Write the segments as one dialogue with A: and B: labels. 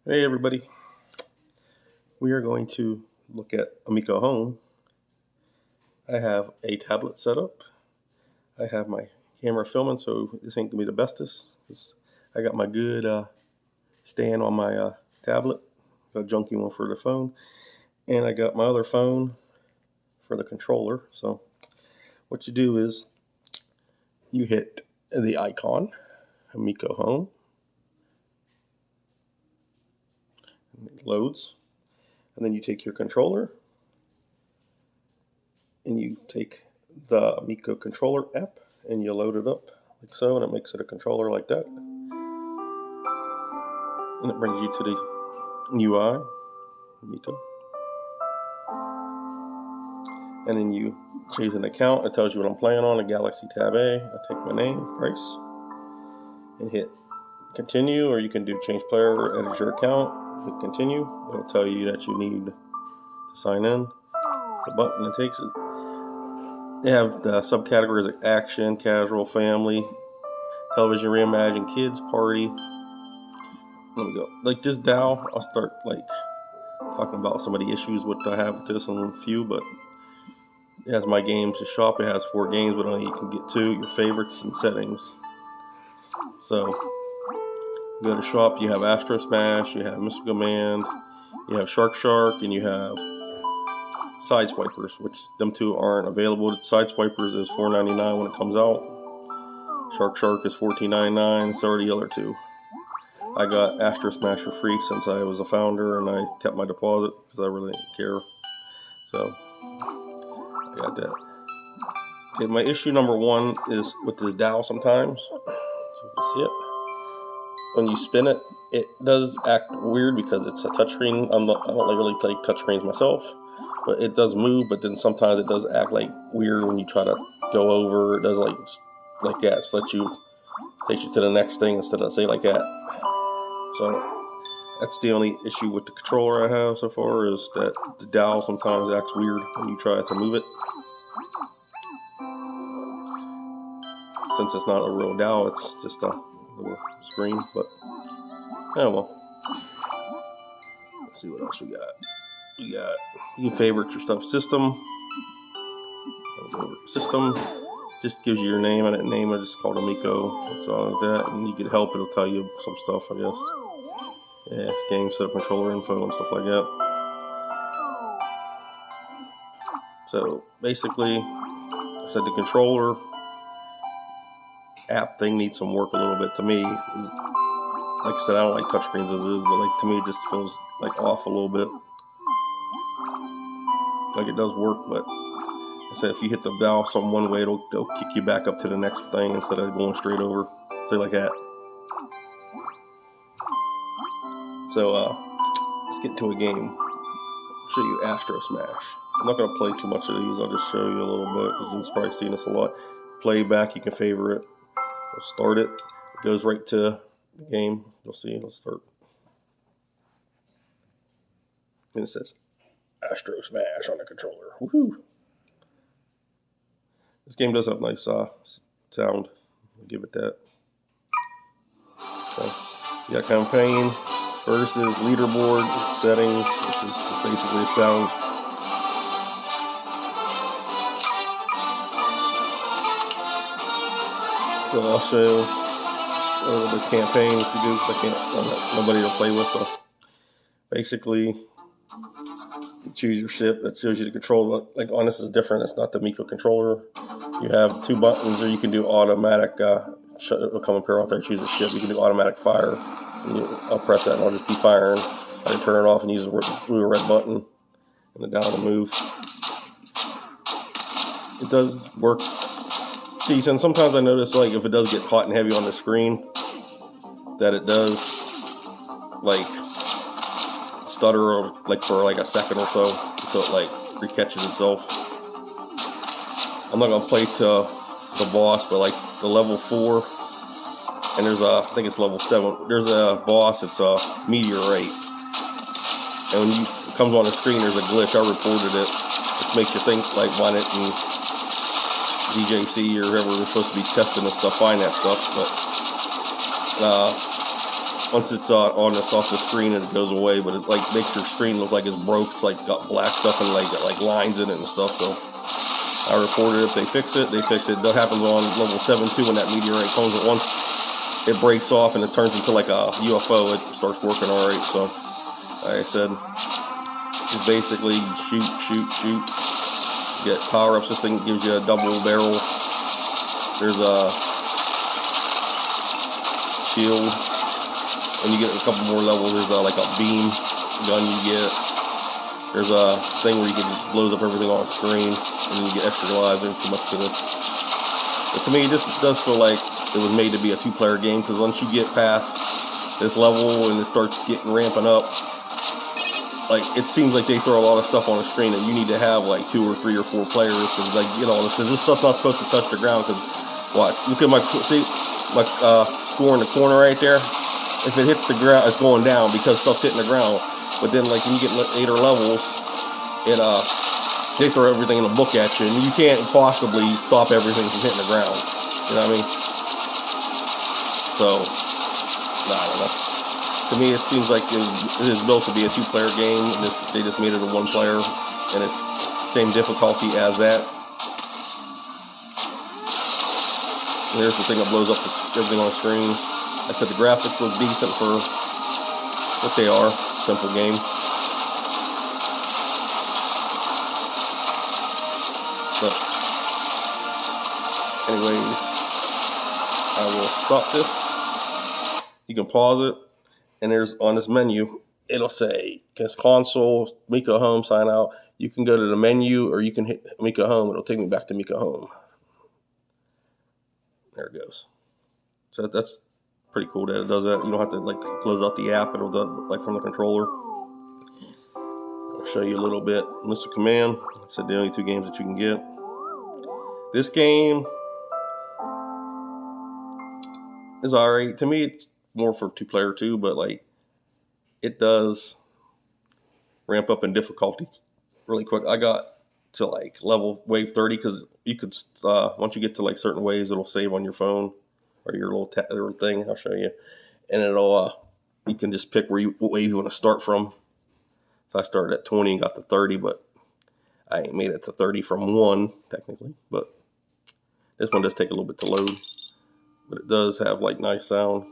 A: Hey everybody, we are going to look at Amico Home. I have a tablet set up. I have my camera filming, so this ain't gonna be the bestest. I got my good stand on my tablet, got a junky one for the phone, and I got my other phone for the controller. So what you do is you hit the icon, Amico Home. It loads. And then you take your controller and you take the Amico controller app and you load it up like so, and it makes it a controller like that. And it brings you to the UI, Amico. And then you choose an account. It tells you what I'm playing on, a Galaxy Tab A. I take my name, price, and hit continue, or you can do change player or edit your account. Hit continue. It'll tell you that you need to sign in. The button, it takes it. They have the subcategories like action, casual, family, television, reimagine, kids, party. Let me go. Like this DAO, I'll start like talking about some of the issues what I have with this in a few, but it has my games to shop. It has 4 games, but only you can get 2. Your favorites and settings. So you go to shop. You have Astro Smash. You have Mystical Man. You have Shark, and you have Sideswipers, which them 2 aren't available. Sideswipers is $4.99 when it comes out. Shark is $14.99. So are the other 2. I got Astro Smash for free since I was a founder and I kept my deposit because I really didn't care. So I got that. Okay, my issue number 1 is with this DAO sometimes. So you can see it. When you spin it, it does act weird because it's a touchscreen. I don't really play touchscreens myself, but it does move. But then sometimes it does act like weird when you try to go over. It does like that. So takes you to the next thing instead of say like that. So that's the only issue with the controller I have so far, is that the DAO sometimes acts weird when you try to move it. Since it's not a real DAO, it's just a little screen, but oh well. Let's see what else we got. You can favorite your stuff. System just gives you your name. I didn't name it, just called Amico. It's all like that, and you can help. It'll tell you some stuff, I guess. Yeah, it's game setup, controller info, and stuff like that. So basically, I said the controller app thing needs some work a little bit to me. Like I said, I don't like touchscreens as is, but like to me it just feels like off a little bit. Like it does work, but I said if you hit the dial some one way, it'll kick you back up to the next thing instead of going straight over. Say like that. So let's get into a game. I'll show you Astro Smash. I'm not going to play too much of these. I'll just show you a little bit because you've probably seen this a lot. Playback, you can favor it. We'll start it. It goes right to the game. You'll see. It'll start. And it says Astro Smash on the controller. Woohoo! This game does have nice sound. I'll give it that. So you got campaign versus leaderboard settings, which is basically sound. So I'll show you the campaign if you do, because I can't, nobody to play with. So basically, you choose your ship. That shows you the control. Like on this is different. It's not the Amico controller. You have 2 buttons, or you can do automatic. It'll come up here after I choose a ship. You can do automatic fire. So I'll press that and I'll just keep firing. I can turn it off and use the blue or red button and the down to move. It does work decent. Sometimes I notice like if it does get hot and heavy on the screen, that it does like stutter or like for like a second or so until it like recatches itself. I'm not gonna play to the boss, but like the level 4, and there's I think it's level 7. There's a boss. It's a meteorite, and when it comes on the screen, there's a glitch. I reported it. It makes you think like why didn't DJC or whoever was supposed to be testing this stuff find that stuff, but once it's on this off the screen, it goes away. But it like makes your screen look like it's broke. It's like got black stuff and like lines in it and stuff. So I reported if they fix it, they fix it. That happens on level 7-2 when that meteorite comes. At once it breaks off and it turns into like a UFO, it starts working all right. So like I said, it's basically shoot. Get power ups. This thing gives you a double barrel. There's a shield. When you get a couple more levels, there's like a beam gun you get. There's a thing where you can just blows up everything on screen, and then you get extra lives. There's too much to this. But to me, this does feel like it was made to be a 2-player game, because once you get past this level and it starts ramping up, like it seems like they throw a lot of stuff on the screen that you need to have like 2 or 3 or 4 players, because like because this stuff's not supposed to touch the ground. Because watch, look at my score in the corner right there. If it hits the ground, it's going down because stuff's hitting the ground. But then, like when you get later levels, they throw everything in a book at you, and you can't possibly stop everything from hitting the ground. You know what I mean? So, I don't know. To me, it seems like it is built to be a 2-player game. They just made it a 1-player, and it's same difficulty as that. And here's the thing that blows up everything on the screen. I said the graphics look decent for what they are. Simple game. So, anyways, I will stop this. You can pause it, and there's on this menu, it'll say console, Amico Home, sign out. You can go to the menu, or you can hit Amico Home. It'll take me back to Amico Home. There it goes. So that's pretty cool that it does that. You don't have to like close out the app. It'll do like from the controller. I'll show you a little bit. Mr. Command. Like I said, the only 2 games that you can get. This game is alright. To me, it's more for 2-player too, but like it does ramp up in difficulty really quick. I got to like level wave 30 because you could once you get to like certain waves, it'll save on your phone. Or your little thing, I'll show you, and it'll you can just pick what wave you want to start from. So I started at 20 and got to 30, but I ain't made it to 30 from 1 technically. But this one does take a little bit to load, but it does have like nice sound.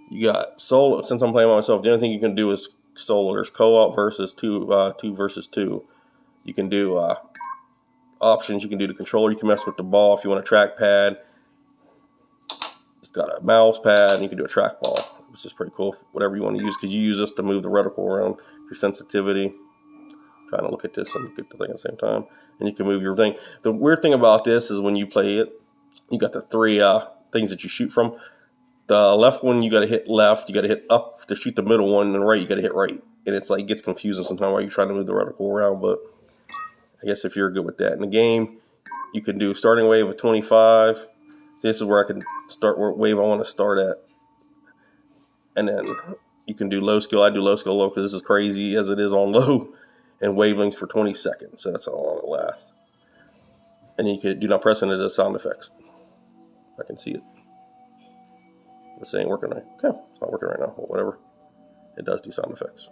A: You got solo. Since I'm playing by myself, the only thing you can do is solo. There's co-op versus 2 versus 2. You can do options. You can do the controller. You can mess with the ball if you want a trackpad. It's got a mouse pad, and you can do a trackball, which is pretty cool. Whatever you want to use, because you use this to move the reticle around, your sensitivity. I'm trying to look at this and look at the thing at the same time, and you can move your thing. The weird thing about this is when you play it, you got the 3 things that you shoot from. The left one, you got to hit left. You got to hit up to shoot the middle one, and the right, you got to hit right. And it's like, it gets confusing sometimes while you're trying to move the reticle around, but I guess if you're good with that. In the game, you can do starting wave of 25. So this is where I can start what wave I want to start at. And then you can do low skill. I do low skill low because this is crazy as it is on low. And wavelengths for 20 seconds. So that's how long it lasts. And you can do not press into the sound effects. I can see it. This ain't working right. Okay, it's not working right now. But whatever. It does do sound effects.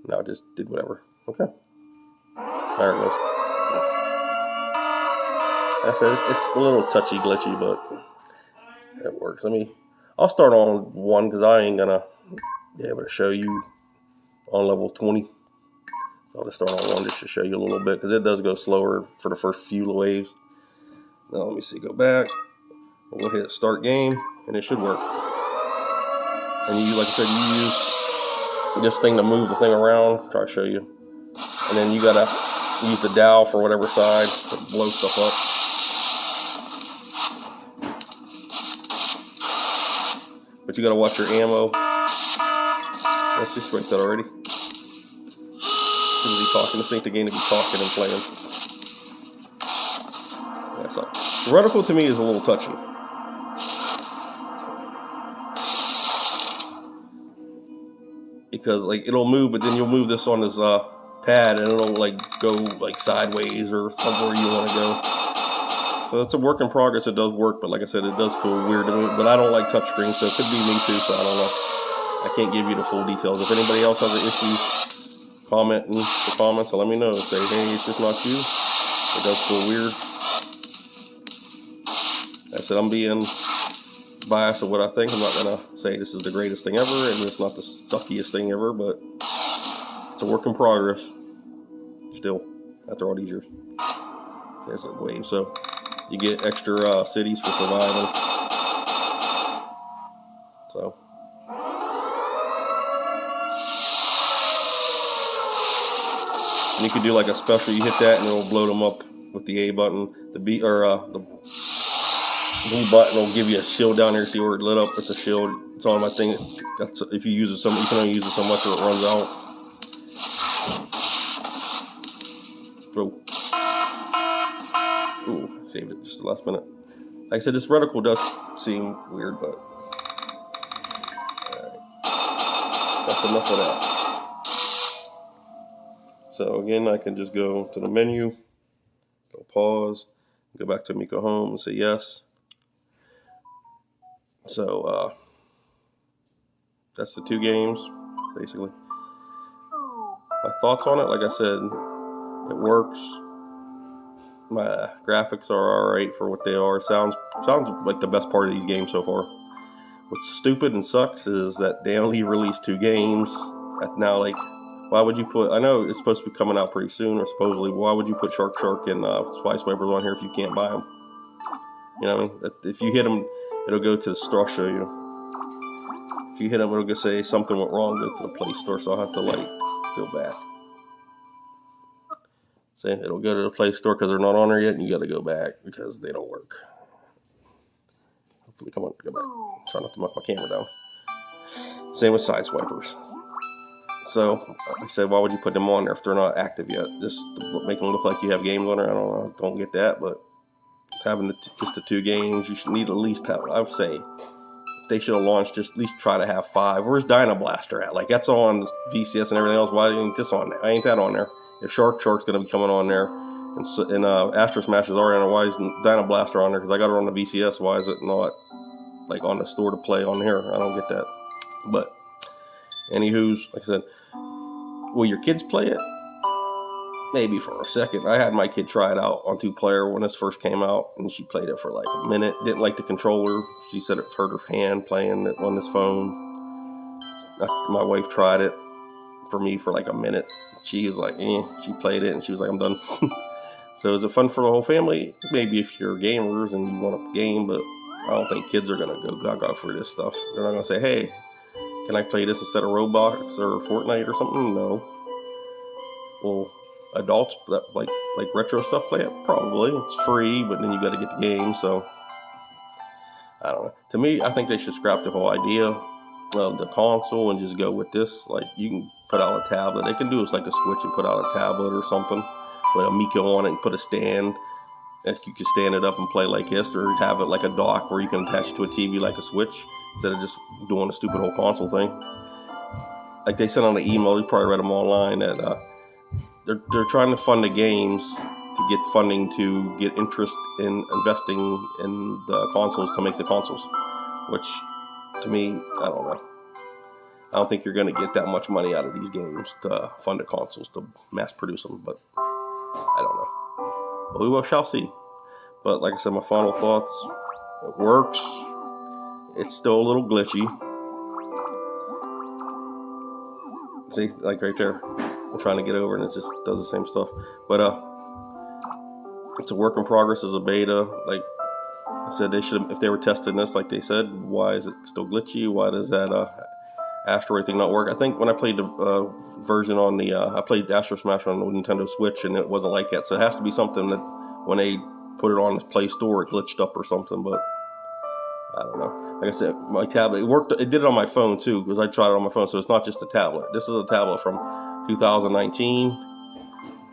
A: Now it just did whatever. Okay. There it goes. I said it's a little touchy glitchy, but it works. I'll start on 1 because I ain't gonna be able to show you on level 20. So I'll just start on 1 just to show you a little bit, because it does go slower for the first few waves. Now let me see. Go back. We'll hit start game, and it should work. And you, like I said, you use this thing to move the thing around. Try to show you, and then you gotta use the dowel for whatever side to blow stuff up. But you gotta watch your ammo. Let's just switch that already. Is he talking? This ain't the game to be talking and playing. That's all. The reticle to me is a little touchy. Because like it'll move, but then you'll move this on this pad and it'll like go like sideways or somewhere you want to go. So it's a work in progress. It does work, but like I said, it does feel weird to me. But I don't like touchscreen, so it could be me too. So I don't know. I can't give you the full details. If anybody else has an issue, comment in the comments and let me know. Say, hey, it's just not you. It does feel weird. I said I'm being biased of what I think. I'm not gonna say this is the greatest thing ever and it's not the suckiest thing ever, but it's a work in progress. Still, after all these years. There's a wave, so you get extra cities for surviving. So. And you can do like a special, you hit that and it'll blow them up with the A button. The B or the B button will give you a shield down there. See where it lit up? It's a shield. It's on my thing. That's if you use it you can only use it so much or it runs out. Ooh, saved it just the last minute. Like I said, this reticle does seem weird, but alright. That's enough of that. So again, I can just go to the menu, go pause, go back to Amico Home and say yes. So that's the 2 games, basically. My thoughts on it, like I said, it works. My graphics are alright for what they are. Sounds like the best part of these games so far. What's stupid and sucks is that they only released 2 games. Now, like, why would you put, I know it's supposed to be coming out pretty soon, or supposedly, why would you put Shark and Spice Wipers on here if you can't buy them? You know what I mean? If you hit them, it'll go to the store, show you. If you hit them, it'll just say something went wrong, go to the Play Store, so I'll have to, like, go back. See, it'll go to the Play Store because they're not on there yet, and you gotta go back because they don't work. Hopefully, come on, go back. Try not to knock my camera down. Same with Side Swipers. So, like I said, why would you put them on there if they're not active yet? Just to make them look like you have games on there. I don't get that, but having just the 2 games, you should need at least have, I would say, they should have launched, just at least try to have 5. Where's Dyna Blaster at? Like, that's on VCS and everything else. Why ain't this on there? Why ain't that on there? If Shark's going to be coming on there, and Astro Smash is already on there, why is Dyna Blaster on there? Because I got it on the VCS. Why is it not, like, on the store to play on here? I don't get that. But anywho's, like I said, will your kids play it? Maybe for a second. I had my kid try it out on 2-player when this first came out, and she played it for like a minute. Didn't like the controller. She said it hurt her hand playing it on this phone. My wife tried it for me for like a minute. She was like, She played it, and she was like, I'm done. So is it fun for the whole family? Maybe if you're gamers and you want a game, but I don't think kids are going to go gaga for this stuff. They're not going to say, hey, can I play this instead of Roblox or Fortnite or something? No. Well, adults that like retro stuff play it? Probably. It's free, but then you got to get the game, so I don't know. To me, I think they should scrap the whole idea of the console and just go with this. Like, you can put out a tablet. They can do this like a Switch and put out a tablet or something with Amico on it and put a stand. And you can stand it up and play like this, or have it like a dock where you can attach it to a TV like a Switch instead of just doing a stupid whole console thing. Like they sent on the email, you probably read them online, that they're trying to fund the games to get funding to get interest in investing in the consoles to make the consoles. Which, to me, I don't know. I don't think you're going to get that much money out of these games to fund the consoles, to mass produce them, but I don't know. Well, we shall see. But like I said, my final thoughts, it works. It's still a little glitchy. See, like right there, I'm trying to get over and it just does the same stuff. But it's a work in progress as a beta. Like I said, they should, if they were testing this like they said, why is it still glitchy? Why does that asteroid thing not work? I think when I played the version on the, I played Astro Smash on the Nintendo Switch and it wasn't like that. So it has to be something that when they put it on the Play Store, it glitched up or something, but I don't know. Like I said, my tablet, it worked, it did it on my phone too, because I tried it on my phone, so it's not just a tablet. This is a tablet from 2019,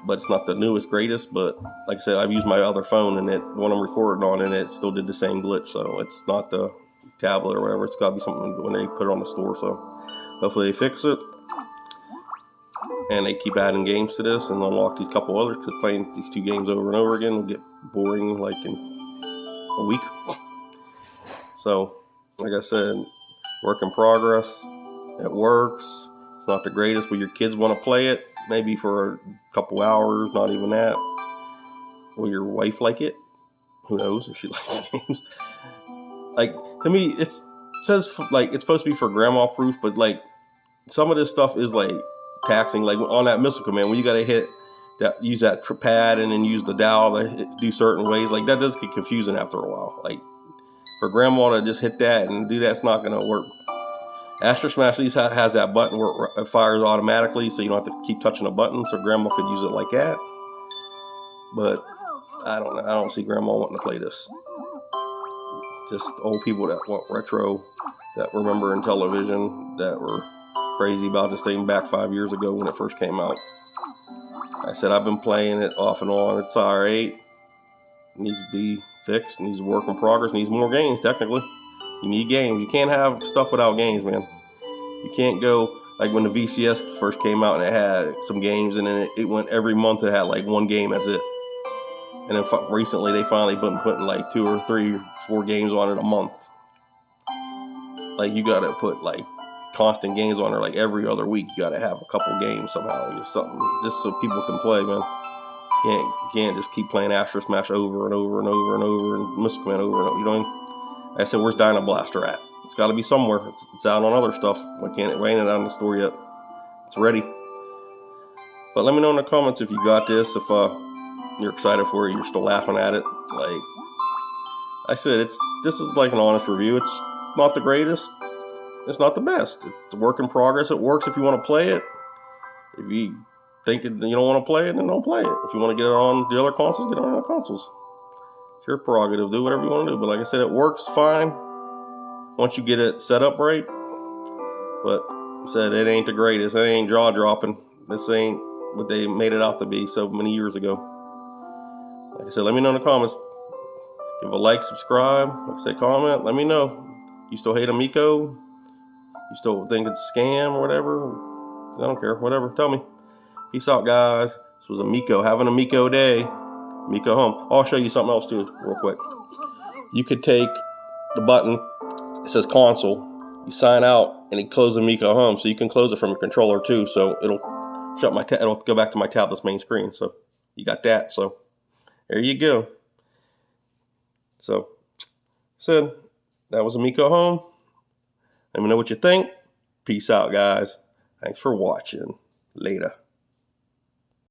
A: but it's not the newest, greatest, but like I said, I've used my other phone, and it, when I'm recording on it, it still did the same glitch, so it's not the tablet or whatever. It's got to be something when they put it on the store, so hopefully they fix it, and they keep adding games to this, and unlock these couple others, because playing these two games over and over again will get boring, like in a week. So, like I said, work in progress. It works. It's not the greatest, but your kids want to play it, maybe for a couple hours, not even that. Will your wife like it? Who knows if she likes games? Like, to me, it says like it's supposed to be for grandma proof, but like some of this stuff is like taxing. Like on that Missile Command, when you got to hit that, use that pad and then use the dial to do certain ways, like that does get confusing after a while. Like for grandma to just hit that and do that's not going to work. Astro Smash at least has that button where it fires automatically, so you don't have to keep touching a button. So grandma could use it like that. But I don't know. I don't see grandma wanting to play this. Just old people that want retro, that remember Intellivision, that were crazy about this thing back 5 years ago when it first came out. I said I've been playing it off and on. It's alright. Needs to be fixed. Needs a work in progress. Needs more games. Technically, you need games. You can't have stuff without games, man. You can't go like when the VCS first came out and it had some games, and then it went every month. It had like one game. That's it. And then recently they finally been putting like 2 or 3 or 4 games on it a month. Like you gotta put like constant games on there, like every other week. You gotta have a couple games somehow, or something, just so people can play, man. Can't just keep playing Astro Smash over and over and over and over and Missile Command over and over. You know what I mean? Like I said, where's Dyna Blaster at? It's got to be somewhere. It's out on other stuff. It ain't out in the store yet. It's ready. But let me know in the comments if you got this. If you're excited for it, you're still laughing at it. Like I said, this is like an honest review. It's not the greatest. It's not the best. It's a work in progress. It works if you want to play it. If you think you don't want to play it, then don't play it. If you want to get it on the other consoles, get it on the consoles. It's your prerogative. Do whatever you want to do. But like I said, it works fine once you get it set up right. But I said it ain't the greatest. It ain't jaw-dropping. This ain't what they made it out to be so many years ago. Like I said, let me know in the comments. Give a like, subscribe. Like I said, comment. Let me know. You still hate Amico? You still think it's a scam or whatever? I don't care. Whatever. Tell me. Peace out, guys. This was Amico. Have an Amico day. Amico Home. I'll show you something else too, real quick. You could take the button. It says console. You sign out, and it closes Amico Home, so you can close it from your controller too. So it'll shut my. It'll go back to my tablet's main screen. So you got that. So there you go. So that was Amico Home. Let me know what you think. Peace out, guys. Thanks for watching. Later.